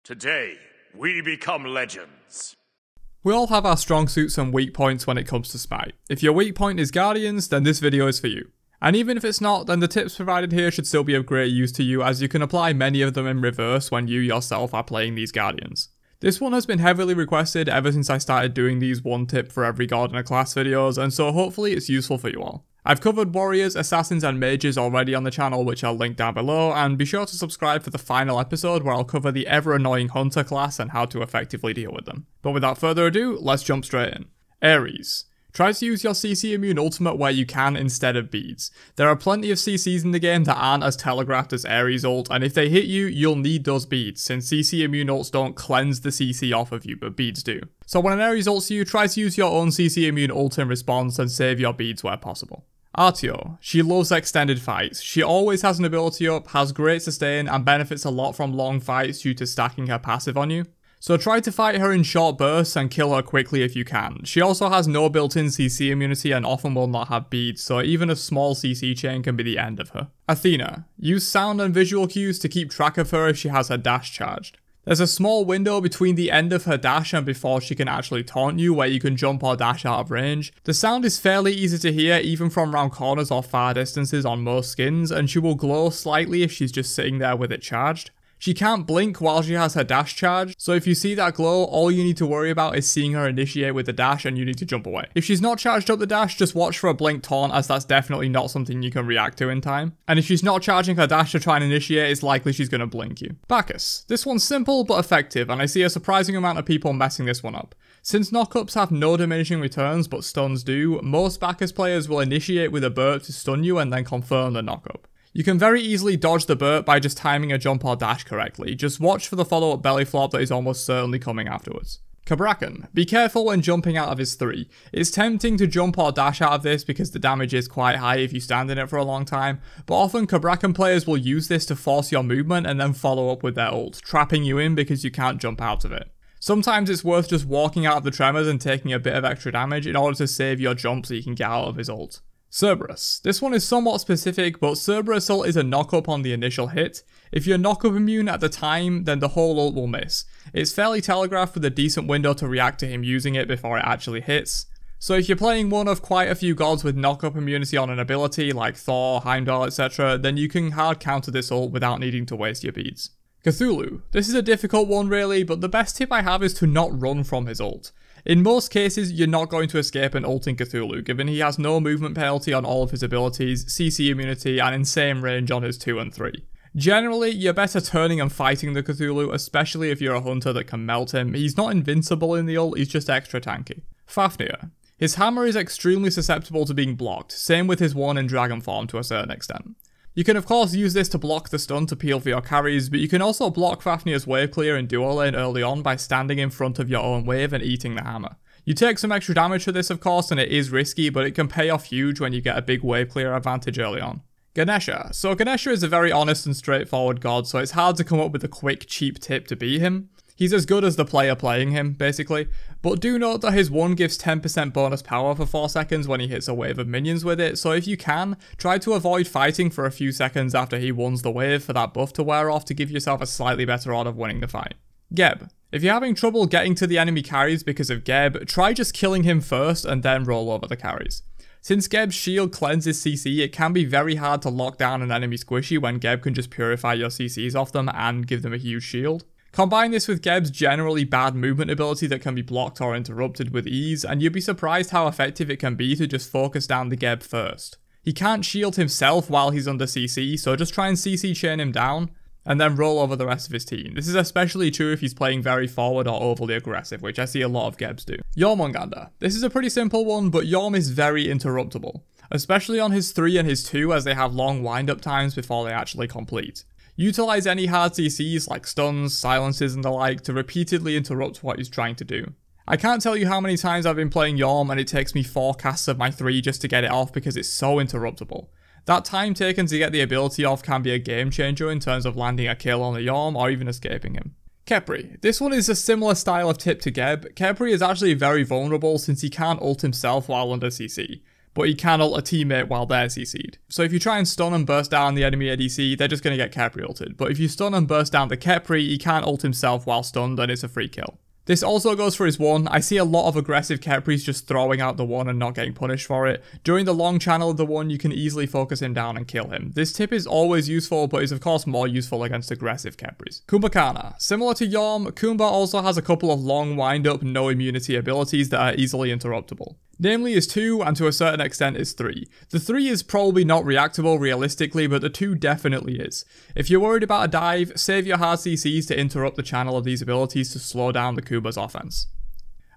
Today, we become legends. We all have our strong suits and weak points when it comes to Smite. If your weak point is Guardians, then this video is for you. And even if it's not, then the tips provided here should still be of great use to you, as you can apply many of them in reverse when you yourself are playing these Guardians. This one has been heavily requested ever since I started doing these one tip for every god in a class videos, and so hopefully it's useful for you all. I've covered warriors, assassins and mages already on the channel, which I'll link down below, and be sure to subscribe for the final episode where I'll cover the ever annoying hunter class and how to effectively deal with them. But without further ado, let's jump straight in. Ares. Try to use your CC immune ultimate where you can instead of beads. There are plenty of CCs in the game that aren't as telegraphed as Ares ult, and if they hit you, you'll need those beads, since CC immune ults don't cleanse the CC off of you, but beads do. So when an Ares ults you, try to use your own CC immune ult in response and save your beads where possible. Artio. She loves extended fights. She always has an ability up, has great sustain, and benefits a lot from long fights due to stacking her passive on you. So try to fight her in short bursts and kill her quickly if you can. She also has no built-in CC immunity and often will not have beads, so even a small CC chain can be the end of her. Athena. Use sound and visual cues to keep track of her if she has her dash charged. There's a small window between the end of her dash and before she can actually taunt you where you can jump or dash out of range. The sound is fairly easy to hear even from round corners or far distances on most skins, and she will glow slightly if she's just sitting there with it charged. She can't blink while she has her dash charged, so if you see that glow, all you need to worry about is seeing her initiate with the dash and you need to jump away. If she's not charged up the dash, just watch for a blink taunt, as that's definitely not something you can react to in time. And if she's not charging her dash to try and initiate, it's likely she's going to blink you. Baccus. This one's simple but effective, and I see a surprising amount of people messing this one up. Since knockups have no diminishing returns but stuns do, most Baccus players will initiate with a burp to stun you and then confirm the knockup. You can very easily dodge the burp by just timing a jump or dash correctly. Just watch for the follow-up belly flop that is almost certainly coming afterwards. Cabrakan. Be careful when jumping out of his 3. It's tempting to jump or dash out of this because the damage is quite high if you stand in it for a long time, but often Cabrakan players will use this to force your movement and then follow up with their ult, trapping you in because you can't jump out of it. Sometimes it's worth just walking out of the tremors and taking a bit of extra damage in order to save your jump so you can get out of his ult. Cerberus. This one is somewhat specific, but Cerberus ult is a knockup on the initial hit. If you're knockup immune at the time, then the whole ult will miss. It's fairly telegraphed with a decent window to react to him using it before it actually hits. So if you're playing one of quite a few gods with knockup immunity on an ability, like Thor, Heimdall, etc., then you can hard counter this ult without needing to waste your beads. Cthulhu. This is a difficult one really, but the best tip I have is to not run from his ult. In most cases, you're not going to escape an ulting Cthulhu, given he has no movement penalty on all of his abilities, CC immunity, and insane range on his 2 and 3. Generally, you're better turning and fighting the Cthulhu, especially if you're a hunter that can melt him. He's not invincible in the ult, he's just extra tanky. Fafnir. His hammer is extremely susceptible to being blocked, same with his one in dragon form to a certain extent. You can of course use this to block the stun to peel for your carries, but you can also block Fafnir's wave clear in duo lane early on by standing in front of your own wave and eating the hammer. You take some extra damage for this of course, and it is risky, but it can pay off huge when you get a big wave clear advantage early on. Ganesha. So Ganesha is a very honest and straightforward god, so it's hard to come up with a quick cheap tip to beat him. He's as good as the player playing him, basically, but do note that his 1 gives 10% bonus power for 4 seconds when he hits a wave of minions with it, so if you can, try to avoid fighting for a few seconds after he ones the wave for that buff to wear off to give yourself a slightly better odds of winning the fight. Geb. If you're having trouble getting to the enemy carries because of Geb, try just killing him first and then roll over the carries. Since Geb's shield cleanses CC, it can be very hard to lock down an enemy squishy when Geb can just purify your CCs off them and give them a huge shield. Combine this with Geb's generally bad movement ability that can be blocked or interrupted with ease, and you'd be surprised how effective it can be to just focus down the Geb first. He can't shield himself while he's under CC, so just try and CC chain him down, and then roll over the rest of his team. This is especially true if he's playing very forward or overly aggressive, which I see a lot of Gebs do. Jormungandr. This is a pretty simple one, but Yorm is very interruptible, especially on his 3 and his 2 as they have long wind-up times before they actually complete. Utilize any hard CCs like stuns, silences and the like to repeatedly interrupt what he's trying to do. I can't tell you how many times I've been playing Yorm and it takes me 4 casts of my 3 just to get it off because it's so interruptible. That time taken to get the ability off can be a game changer in terms of landing a kill on the Yorm or even escaping him. Capri. This one is a similar style of tip to Geb. Capri is actually very vulnerable since he can't ult himself while under CC. but he can ult a teammate while they're CC'd. So if you try and stun and burst down the enemy ADC, they're just going to get capri ulted. But if you stun and burst down the capri, he can't ult himself while stunned and it's a free kill. This also goes for his 1. I see a lot of aggressive capris just throwing out the 1 and not getting punished for it. During the long channel of the 1, you can easily focus him down and kill him. This tip is always useful, but is of course more useful against aggressive capris. Kumbhakana. Similar to Yom, Kumba also has a couple of long wind-up, no immunity abilities that are easily interruptible. Namely is 2, and to a certain extent is 3. The 3 is probably not reactable realistically, but the 2 definitely is. If you're worried about a dive, save your hard CCs to interrupt the channel of these abilities to slow down the Kumba's offense.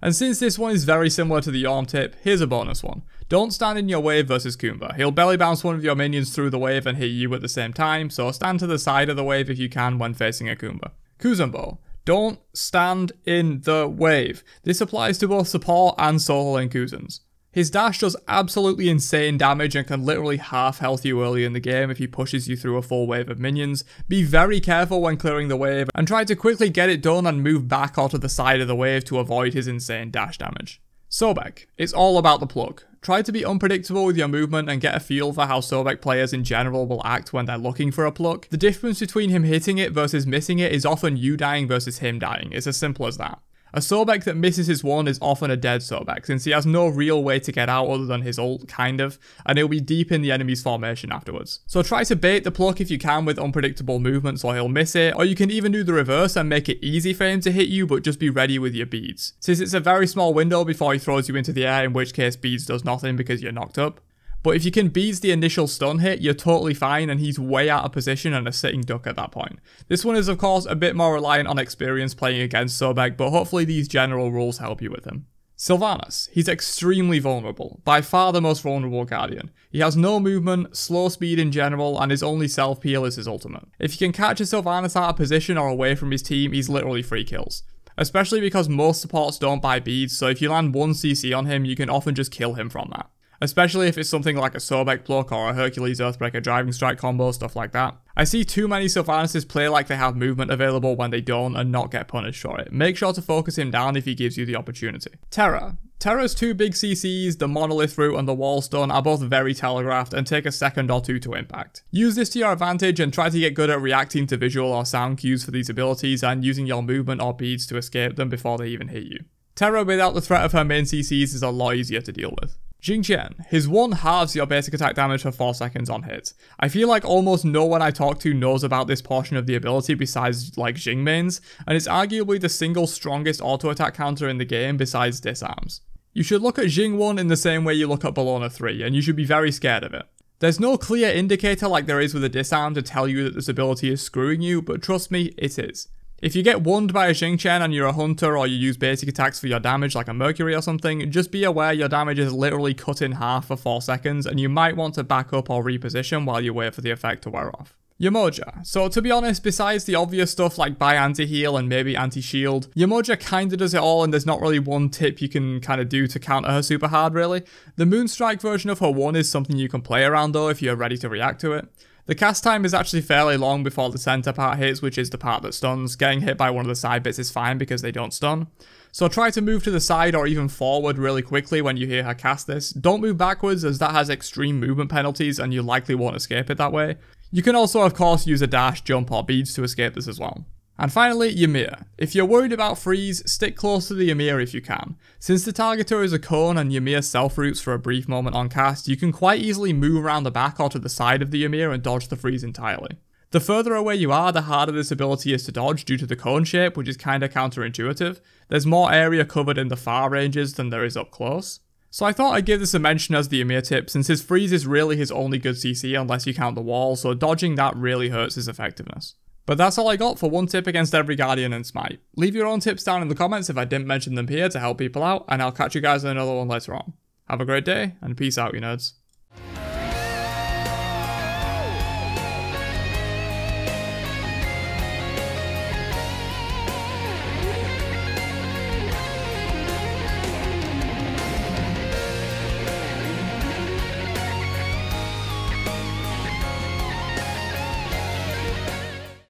And since this one is very similar to the Yorm tip, here's a bonus one. Don't stand in your wave versus Kumba. He'll belly bounce one of your minions through the wave and hit you at the same time, so stand to the side of the wave if you can when facing a Kumba. Kuzumbo. Don't stand in the wave. This applies to both support and solo lane Kuzans. His dash does absolutely insane damage and can literally half health you early in the game if he pushes you through a full wave of minions. Be very careful when clearing the wave and try to quickly get it done and move back onto the side of the wave to avoid his insane dash damage. Sobek. It's all about the plug. Try to be unpredictable with your movement and get a feel for how Sobek players in general will act when they're looking for a pluck. The difference between him hitting it versus missing it is often you dying versus him dying. It's as simple as that. A Sobek that misses his 1 is often a dead Sobek, since he has no real way to get out other than his ult, kind of, and he'll be deep in the enemy's formation afterwards. So try to bait the pluck if you can with unpredictable movements or he'll miss it, or you can even do the reverse and make it easy for him to hit you, but just be ready with your beads. Since it's a very small window before he throws you into the air, in which case beads does nothing because you're knocked up. But if you can beads the initial stun hit, you're totally fine and he's way out of position and a sitting duck at that point. This one is of course a bit more reliant on experience playing against Sobek, but hopefully these general rules help you with him. Sylvaris. He's extremely vulnerable, by far the most vulnerable Guardian. He has no movement, slow speed in general, and his only self-peel is his ultimate. If you can catch a Sylvaris out of position or away from his team, he's literally free kills. Especially because most supports don't buy beads, so if you land 1 CC on him, you can often just kill him from that. Especially if it's something like a Sobek pluck or a Hercules Earthbreaker driving strike combo, stuff like that. I see too many Sylvarises play like they have movement available when they don't and not get punished for it. Make sure to focus him down if he gives you the opportunity. Terra. Terra's 2 big CCs, the Monolith Root and the Wall Stun, are both very telegraphed and take a second or 2 to impact. Use this to your advantage and try to get good at reacting to visual or sound cues for these abilities and using your movement or beads to escape them before they even hit you. Terra without the threat of her main CCs is a lot easier to deal with. Jingqian. His 1 halves your basic attack damage for 4 seconds on hit. I feel like almost no one I talk to knows about this portion of the ability besides like Jing mains, and it's arguably the single strongest auto attack counter in the game besides disarms. You should look at Jing 1 in the same way you look at Bellona 3, and you should be very scared of it. There's no clear indicator like there is with a disarm to tell you that this ability is screwing you, but trust me, it is. If you get wonned by a Jingqian and you're a hunter or you use basic attacks for your damage like a Mercury or something, just be aware your damage is literally cut in half for 4 seconds and you might want to back up or reposition while you wait for the effect to wear off. Yamoja. So to be honest, besides the obvious stuff like buy anti-heal and maybe anti-shield, Yamoja kinda does it all and there's not really one tip you can kinda do to counter her super hard really. The Moonstrike version of her 1 is something you can play around though if you're ready to react to it. The cast time is actually fairly long before the center part hits, which is the part that stuns. Getting hit by one of the side bits is fine because they don't stun. So try to move to the side or even forward really quickly when you hear her cast this. Don't move backwards as that has extreme movement penalties and you likely won't escape it that way. You can also of course use a dash, jump or beads to escape this as well. And finally, Ymir. If you're worried about freeze, stick close to the Ymir if you can. Since the targeter is a cone and Ymir self-roots for a brief moment on cast, you can quite easily move around the back or to the side of the Ymir and dodge the freeze entirely. The further away you are, the harder this ability is to dodge due to the cone shape, which is kinda counterintuitive. There's more area covered in the far ranges than there is up close. So I thought I'd give this a mention as the Ymir tip, since his freeze is really his only good CC unless you count the wall, so dodging that really hurts his effectiveness. But that's all I got for one tip against every Guardian in Smite. Leave your own tips down in the comments if I didn't mention them here to help people out, and I'll catch you guys in another one later on. Have a great day, and peace out, you nerds.